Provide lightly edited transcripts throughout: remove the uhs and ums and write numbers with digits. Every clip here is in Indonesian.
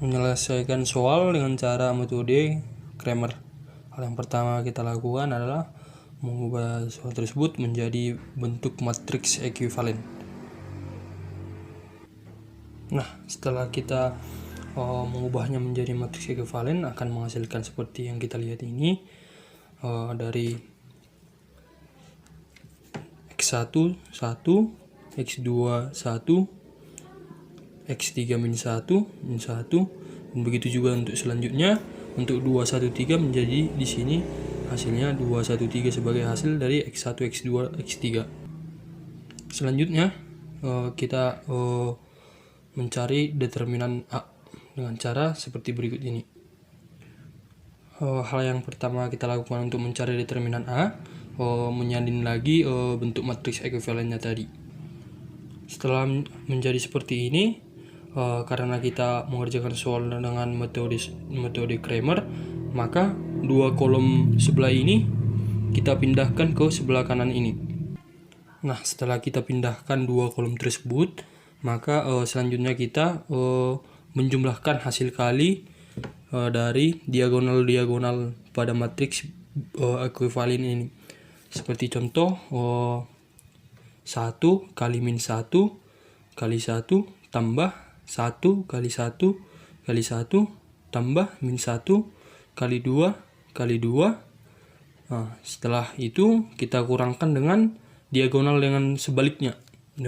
menyelesaikan soal dengan cara metode Cramer. Hal yang pertama kita lakukan adalah mengubah soal tersebut menjadi bentuk matriks ekuivalen. Nah, setelah kita mengubahnya menjadi matriks ekuivalen, akan menghasilkan seperti yang kita lihat ini, dari X1 1, X2 1, X3 min 1, dan begitu juga untuk selanjutnya. Untuk 213 menjadi di sini hasilnya 213 sebagai hasil dari X1, X2, X3. Selanjutnya kita mencari determinan A dengan cara seperti berikut ini. Hal yang pertama kita lakukan untuk mencari determinan A, menyalin lagi bentuk matriks ekuivalennya tadi. Setelah menjadi seperti ini, karena kita mengerjakan soal dengan metode Cramer, maka dua kolom sebelah ini kita pindahkan ke sebelah kanan ini. Nah, setelah kita pindahkan dua kolom tersebut, maka selanjutnya kita menjumlahkan hasil kali dari diagonal-diagonal pada matriks ekuivalen ini. Seperti contoh 1 kali min 1 kali 1 tambah 1 kali 1 kali 1 tambah min 1 kali 2 kali 2. Nah, setelah itu kita kurangkan dengan diagonal dengan sebaliknya. 1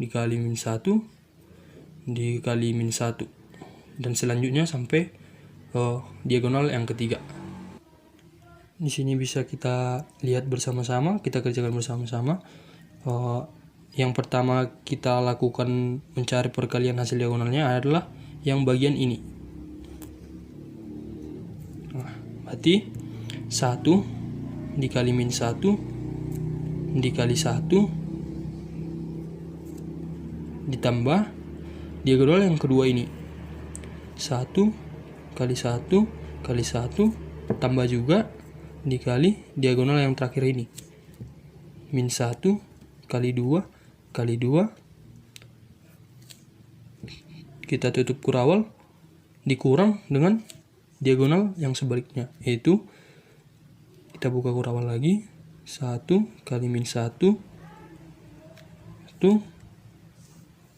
dikali min 1 dikali min 1, dan selanjutnya sampai diagonal yang ketiga. Di sini bisa kita lihat bersama-sama, kita kerjakan bersama-sama. Yang pertama kita lakukan mencari perkalian hasil diagonalnya adalah yang bagian ini. Nah, berarti 1 dikali min 1 dikali 1 ditambah diagonal yang kedua ini, 1 kali 1 kali 1 tambah juga dikali diagonal yang terakhir ini, min 1 kali 2 kali 2, kita tutup kurawal, dikurang dengan diagonal yang sebaliknya, yaitu kita buka kurawal lagi, 1 kali min 1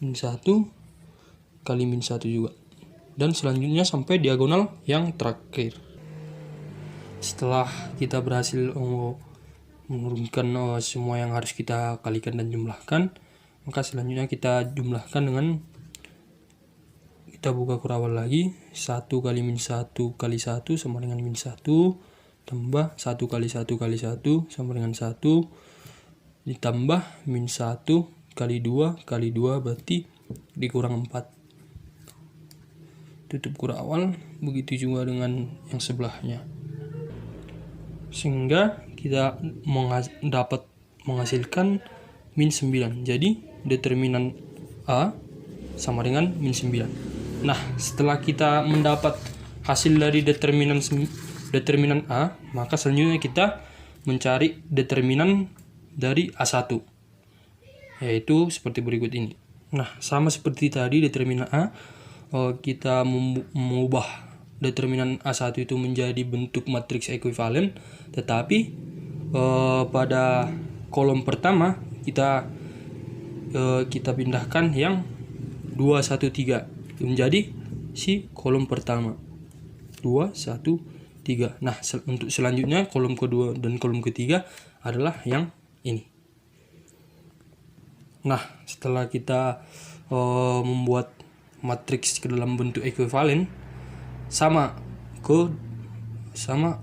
min 1 kali min 1 juga, dan selanjutnya sampai diagonal yang terakhir. Setelah kita berhasil menurunkan semua yang harus kita kalikan dan jumlahkan, maka selanjutnya kita jumlahkan dengan kita buka kurawal lagi, 1 kali min 1 kali 1 sama dengan min 1 tambah 1 kali 1 kali 1 sama dengan 1 ditambah min 1 kali 2 kali 2 berarti dikurang 4. Tutup kurawal, begitu juga dengan yang sebelahnya. Sehingga kita dapat menghasilkan min 9. Jadi determinan A sama dengan min 9. Nah, setelah kita mendapat hasil dari determinan A, maka selanjutnya kita mencari determinan dari A1, yaitu seperti berikut ini. Nah, sama seperti tadi determinan A, kita mengubah determinan A1 itu menjadi bentuk matriks ekuivalen, tetapi pada kolom pertama kita pindahkan yang 213 menjadi si kolom pertama 213. Nah, untuk selanjutnya kolom kedua dan kolom ketiga adalah yang ini. Nah, setelah kita membuat matriks ke dalam bentuk ekuivalen, sama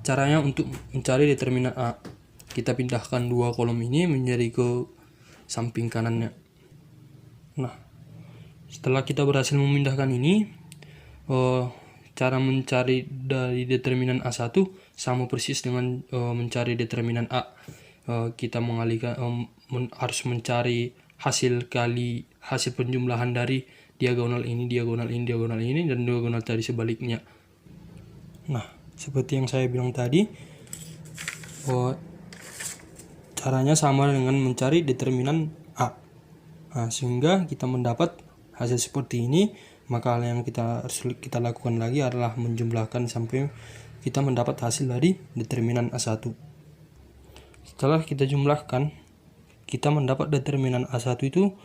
caranya untuk mencari determinan A. Kita pindahkan dua kolom ini menjadi ke samping kanannya. Nah, setelah kita berhasil memindahkan ini, cara mencari dari determinan A1 sama persis dengan mencari determinan A. Kita mengalihkan harus mencari hasil penjumlahan dari diagonal ini, diagonal ini, diagonal ini, dan diagonal tadi sebaliknya. Nah, seperti yang saya bilang tadi, caranya sama dengan mencari determinan A. Nah, sehingga kita mendapat hasil seperti ini, Maka hal yang kita lakukan lagi adalah menjumlahkan sampai kita mendapat hasil dari determinan A1. Setelah kita jumlahkan, kita mendapat determinan A1 itu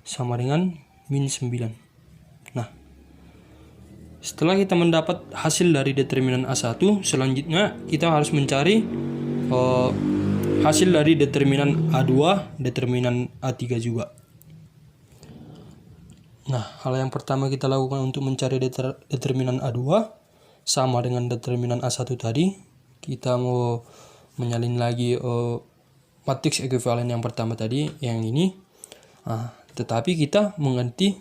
sama dengan min 9. Nah, setelah kita mendapat hasil dari determinan A1, selanjutnya kita harus mencari hasil dari determinan A2, determinan A3 juga. Nah, hal yang pertama kita lakukan untuk mencari determinan A2 sama dengan determinan A1 tadi. Kita mau menyalin lagi matriks ekuivalen yang pertama tadi, yang ini. Tetapi kita mengganti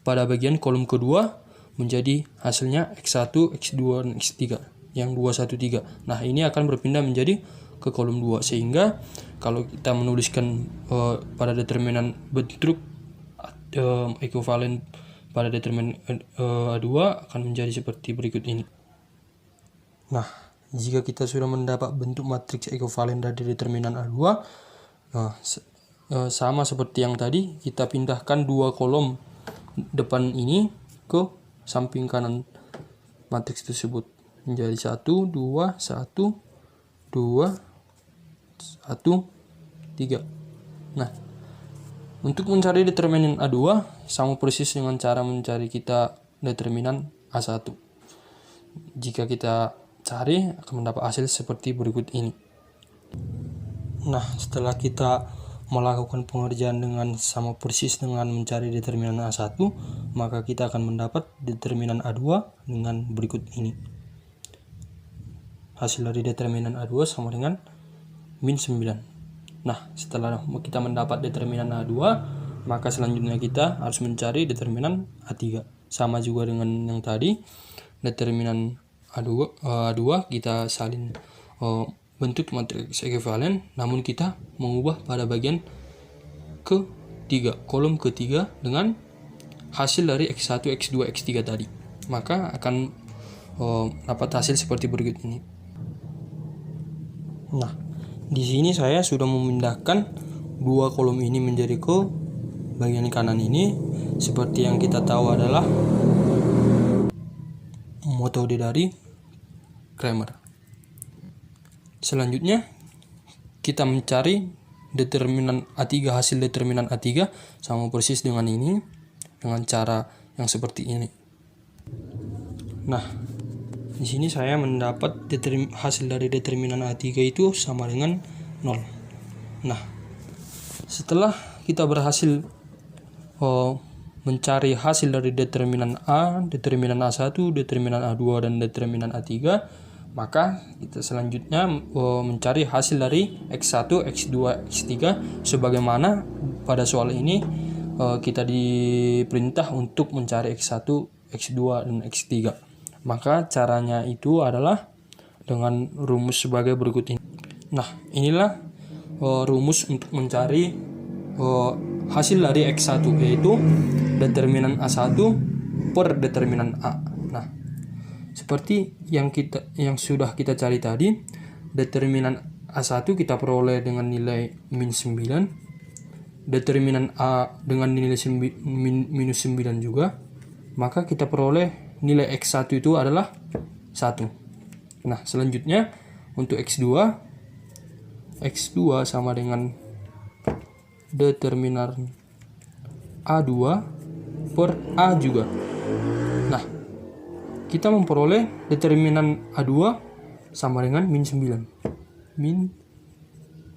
pada bagian kolom kedua menjadi hasilnya X1, X2, dan X3 yang 213. Nah, ini akan berpindah menjadi ke kolom 2, sehingga kalau kita menuliskan pada determinan bentuk ekuivalen pada determinan A2 akan menjadi seperti berikut ini. Nah, jika kita sudah mendapat bentuk matriks ekuivalen dari determinan A2, sama seperti yang tadi, kita pindahkan dua kolom depan ini ke samping kanan matriks tersebut menjadi 1, 2, 1, 2, 1, 3. Nah, untuk mencari determinan A2 sama persis dengan cara mencari kita determinan A1. Jika kita cari akan mendapat hasil seperti berikut ini. Nah, setelah kita melakukan pengerjaan dengan sama persis dengan mencari determinan A1, maka kita akan mendapat determinan A2 dengan berikut ini. Hasil dari determinan A2 sama dengan min 9. Nah, setelah kita mendapat determinan A2, maka selanjutnya kita harus mencari determinan A3. Sama juga dengan yang tadi, determinan A2 kita salin bentuk matriks ekuivalen, namun kita mengubah pada bagian ketiga, kolom ketiga dengan hasil dari X1, X2, X3 tadi. Maka akan dapat hasil seperti berikut ini. Nah, di sini saya sudah memindahkan dua kolom ini menjadi ke bagian kanan ini, seperti yang kita tahu adalah metode dari Cramer. Selanjutnya kita mencari determinan A3, hasil determinan A3 sama persis dengan ini, dengan cara yang seperti ini. Nah, di sini saya mendapat hasil dari determinan A3 itu sama dengan 0. Nah, setelah kita berhasil mencari hasil dari determinan A, determinan A1, determinan A2, dan determinan A3, maka kita selanjutnya mencari hasil dari X1, X2, X3 sebagaimana pada soal ini kita diperintah untuk mencari X1, X2, dan X3. Maka caranya itu adalah dengan rumus sebagai berikut ini. Nah, inilah rumus untuk mencari hasil dari X1, yaitu determinan A1 per determinan A. Nah, seperti yang sudah kita cari tadi, determinan A1 kita peroleh dengan nilai min 9, determinan A dengan nilai minus 9 juga, maka kita peroleh nilai X1 itu adalah 1. Nah, selanjutnya untuk X2 sama dengan determinan A2 per A juga. Nah, kita memperoleh determinan A2 sama dengan min 9. Min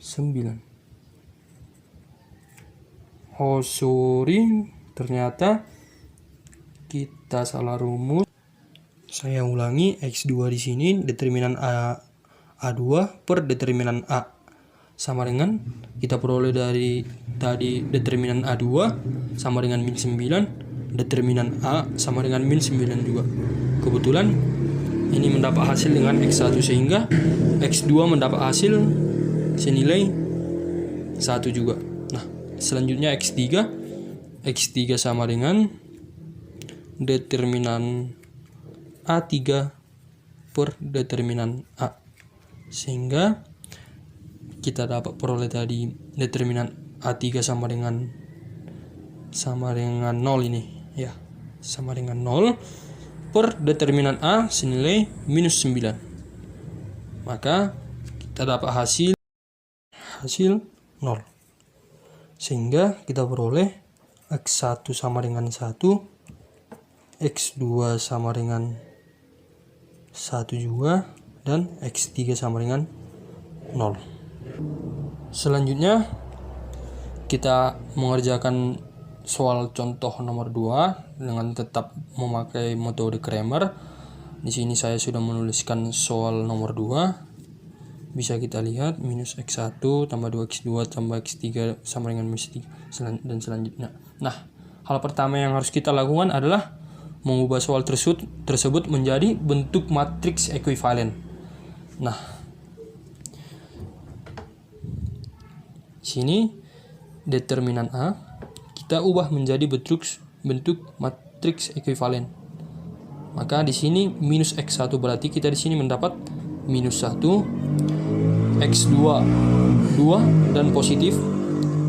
9. Oh, sorry, ternyata kita salah rumus. Saya ulangi, X2 di sini determinan A2 per determinan A sama dengan kita peroleh dari tadi determinan A2 sama dengan min 9, determinan A sama dengan min 9 juga. Kebetulan ini mendapat hasil dengan X1 sehingga X2 mendapat hasil senilai 1 juga. Nah, selanjutnya X3 sama dengan determinan A3 per determinan A, sehingga kita dapat peroleh tadi determinan A3 sama dengan 0 ini ya, sama dengan 0 per determinan A senilai minus 9. Maka kita dapat hasil 0. Sehingga kita beroleh X1 sama dengan 1, X2 sama dengan 1 juga, dan X3 sama dengan 0. Selanjutnya kita mengerjakan soal contoh nomor 2 dengan tetap memakai metode Cramer. Di sini saya sudah menuliskan soal nomor 2. Bisa kita lihat minus X1 tambah 2X2 tambah X3 sama dengan minus 3 dan selanjutnya. Nah, hal pertama yang harus kita lakukan adalah mengubah soal tersebut menjadi bentuk matriks ekuivalen. Nah, sini determinan A kita ubah menjadi bentuk matriks ekuivalen. Maka di sini minus X1 berarti kita di sini mendapat minus 1, X2 2 dan positif.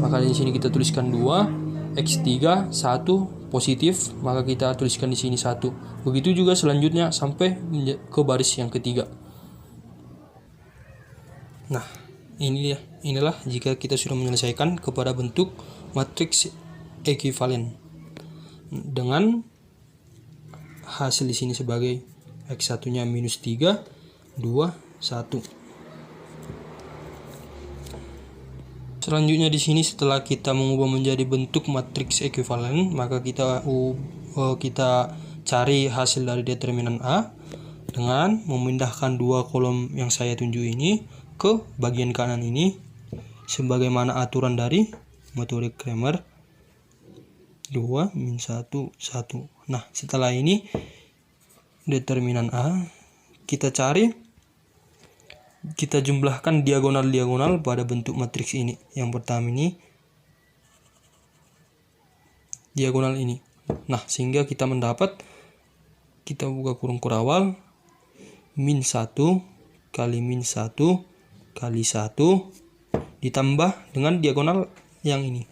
Maka di sini kita tuliskan 2, X3 1 positif, maka kita tuliskan di sini 1. Begitu juga selanjutnya sampai ke baris yang ketiga. Nah, inilah jika kita sudah menyelesaikan kepada bentuk matriks ekuivalen dengan hasil di sini sebagai X1-nya minus 3, 2, 1. Selanjutnya di sini setelah kita mengubah menjadi bentuk matriks ekuivalen, maka kita cari hasil dari determinan A dengan memindahkan dua kolom yang saya tunjuk ini ke bagian kanan ini sebagaimana aturan dari metode Cramer 2 min 1 1. Nah, setelah ini determinan A kita jumlahkan diagonal-diagonal pada bentuk matriks ini. Yang pertama ini diagonal ini. Nah, sehingga kita mendapat, kita buka kurung kurawal, min 1 kali min 1 kali 1 ditambah dengan diagonal yang ini.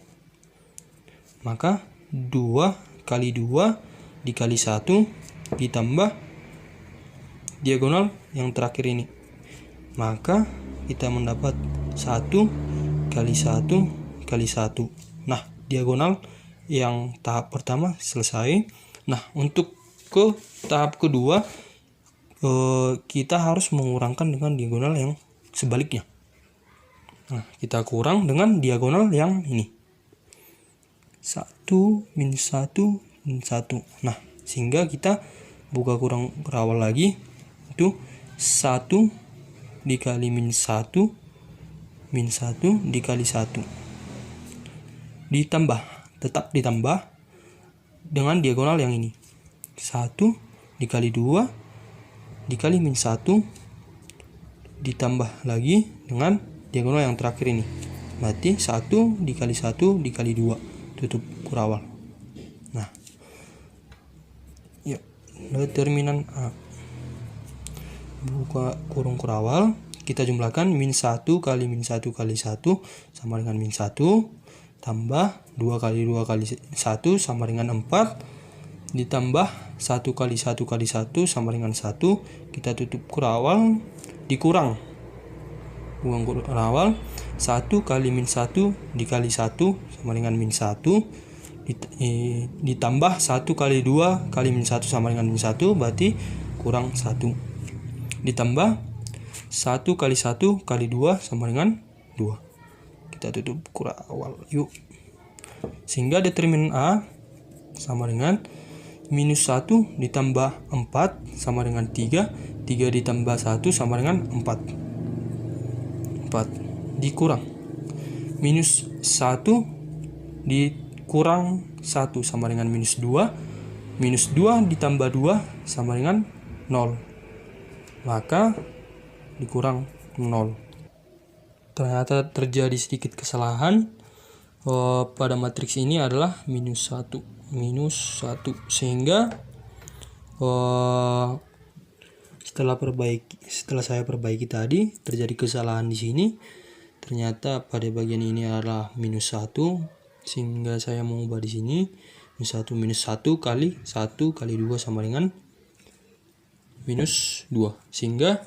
Maka 2 kali 2 dikali 1 ditambah diagonal yang terakhir ini. Maka kita mendapat 1 kali 1 kali 1. Nah, diagonal yang tahap pertama selesai. Nah, untuk ke tahap kedua kita harus mengurangkan dengan diagonal yang sebaliknya. Nah, kita kurang dengan diagonal yang ini. 1 min 1 min 1. Nah, sehingga kita buka kurung berawal lagi, itu 1 dikali min 1 dikali 1 tetap ditambah dengan diagonal yang ini, 1 dikali 2 dikali min 1 ditambah lagi dengan diagonal yang terakhir ini, berarti 1 dikali 1 dikali 2 tutup kurawal. Nah, yuk determinan A, buka kurung kurawal, kita jumlahkan min 1 kali min 1 kali 1 sama dengan min 1 tambah 2 kali 2 kali 1 sama dengan 4 ditambah 1 kali 1 kali 1 sama dengan 1, kita tutup kurawal, dikurang buang kurawal, 1 kali min 1 dikali 1 sama dengan min 1 ditambah 1 kali 2 kali min 1 sama dengan min 1, berarti kurang 1 ditambah 1 kali 1 kali 2 sama dengan 2. Kita tutup kurawal yuk. Sehingga determinan A sama dengan minus 1 ditambah 4 sama dengan 3 ditambah 1 sama dengan 4 dikurang minus 1 dikurang 1 sama dengan minus 2 ditambah 2 sama dengan 0, maka dikurang 0. Ternyata terjadi sedikit kesalahan pada matriks ini adalah minus 1, sehingga setelah saya perbaiki tadi terjadi kesalahan di sini. Ternyata pada bagian ini adalah minus 1, sehingga saya mengubah di sini minus 1. Minus 1 kali 1 kali 2 sama dengan minus 2. Sehingga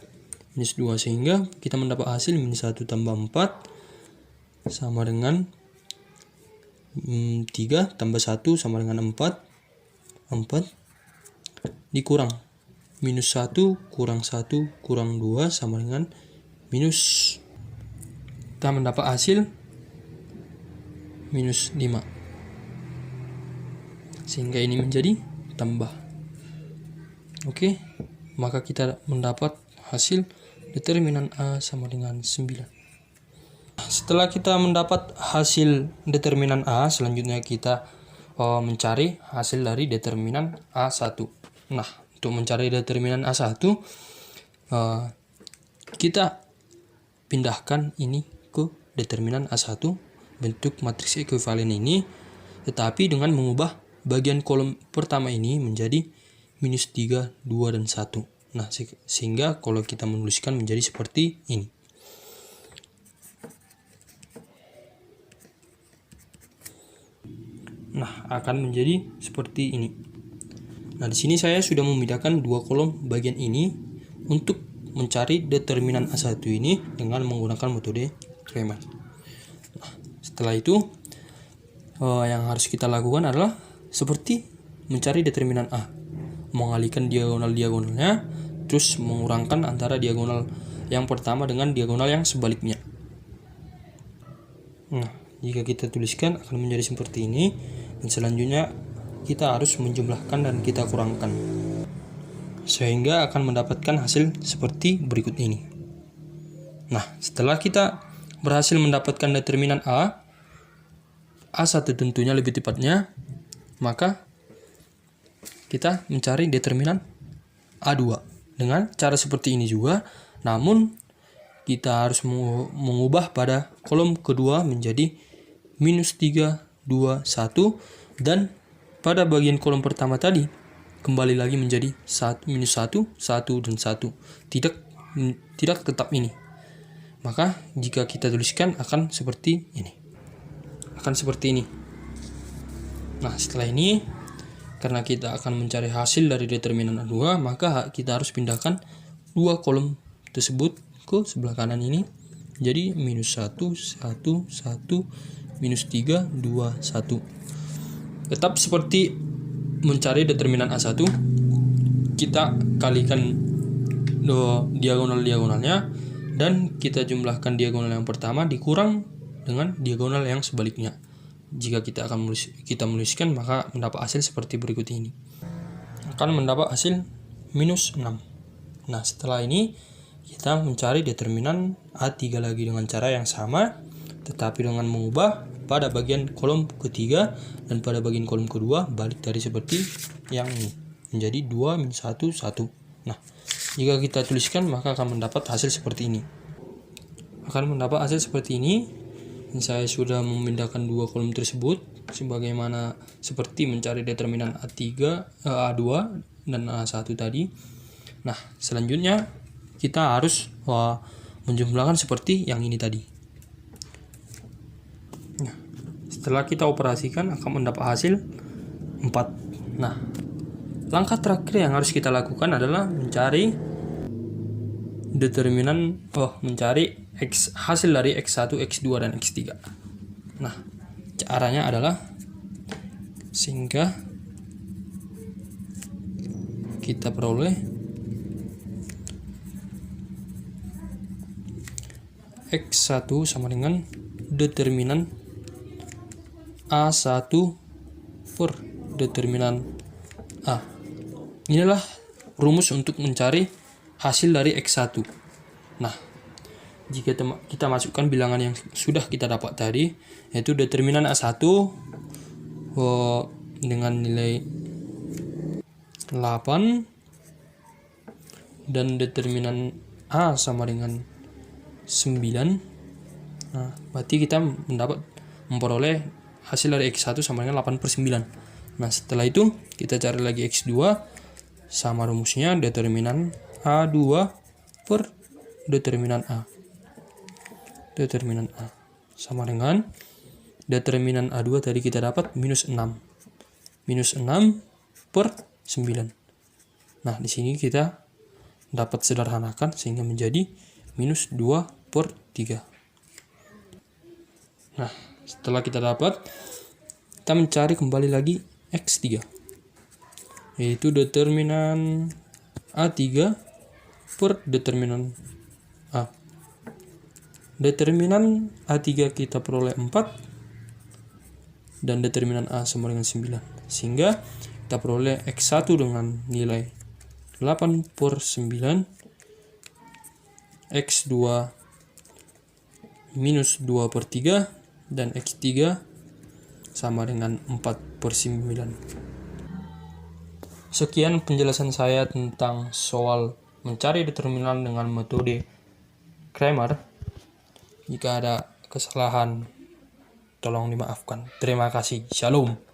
kita mendapat hasil minus 1 tambah 4 sama dengan 3 tambah 1 sama dengan 4 dikurang minus 1 kurang 1 kurang 2 sama dengan minus. Kita mendapat hasil minus 5. Sehingga ini menjadi tambah. Oke, maka kita mendapat hasil determinan A sama dengan 9. Setelah kita mendapat hasil determinan A, selanjutnya kita mencari hasil dari determinan A1. Nah, untuk mencari determinan A1, kita pindahkan ini ke determinan A1 bentuk matriks ekuivalen ini, tetapi dengan mengubah bagian kolom pertama ini menjadi minus 3, 2, dan 1. Nah, sehingga kalau kita menuliskan menjadi seperti ini. Nah, akan menjadi seperti ini. Nah, di sini saya sudah memindahkan dua kolom bagian ini untuk mencari determinan A1 ini dengan menggunakan metode Riemann. Nah, setelah itu yang harus kita lakukan adalah seperti mencari determinan A, mengalihkan diagonal-diagonalnya, terus mengurangkan antara diagonal yang pertama dengan diagonal yang sebaliknya. Nah, jika kita tuliskan akan menjadi seperti ini, dan selanjutnya kita harus menjumlahkan dan kita kurangkan, sehingga akan mendapatkan hasil seperti berikut ini. Nah, setelah kita berhasil mendapatkan determinan A1 tentunya lebih tepatnya, maka kita mencari determinan A2 dengan cara seperti ini juga, namun kita harus mengubah pada kolom kedua menjadi minus 3, 2, 1, dan pada bagian kolom pertama tadi kembali lagi menjadi minus 1, 1, dan 1. Tidak tetap ini. Maka jika kita tuliskan akan seperti ini. Nah, setelah ini, karena kita akan mencari hasil dari determinan A2, maka kita harus pindahkan dua kolom tersebut ke sebelah kanan ini. Jadi minus 1, 1, 1, minus 3, 2, 1. Tetap seperti mencari determinan A1, kita kalikan diagonal-diagonalnya dan kita jumlahkan diagonal yang pertama dikurang dengan diagonal yang sebaliknya. Jika kita menuliskan, maka mendapat hasil seperti berikut ini. Akan mendapat hasil minus 6. Nah, setelah ini kita mencari determinan A3 lagi dengan cara yang sama, tetapi dengan mengubah pada bagian kolom ketiga dan pada bagian kolom kedua balik dari seperti yang ini menjadi 2, minus 1, 1. Nah, jika kita tuliskan maka akan mendapat hasil seperti ini. Dan saya sudah memindahkan dua kolom tersebut sebagaimana seperti mencari determinan A2 dan A1 tadi. Nah, selanjutnya kita harus menjumlahkan seperti yang ini tadi. Nah, setelah kita operasikan akan mendapat hasil 4. Nah, langkah terakhir yang harus kita lakukan adalah mencari hasil dari X1, X2, dan X3. Nah, caranya adalah sehingga kita peroleh X1 sama dengan determinan A1 per determinan A. Inilah rumus untuk mencari hasil dari X1. Nah, jika kita masukkan bilangan yang sudah kita dapat tadi, yaitu determinan A1 dengan nilai 8 dan determinan A sama dengan 9. Nah, berarti kita memperoleh hasil dari X1 sama dengan 8/9. Nah, setelah itu kita cari lagi X2 sama rumusnya determinan A2 per determinan A. Determinan A sama dengan determinan A2 tadi kita dapat minus 6. minus 6 per 9. Nah, di sini kita dapat sederhanakan sehingga menjadi minus 2 per 3. Nah, setelah kita dapat, kita mencari kembali lagi X3, yaitu determinan A3 per determinan A. Determinan A3 kita peroleh 4, dan determinan A sama dengan 9. Sehingga kita peroleh X1 dengan nilai 8 per 9, X2 minus 2 per 3, dan X3 sama dengan 4 per 9. Sekian penjelasan saya tentang soal mencari determinan dengan metode Cramer. Jika ada kesalahan, tolong dimaafkan. Terima kasih. Shalom.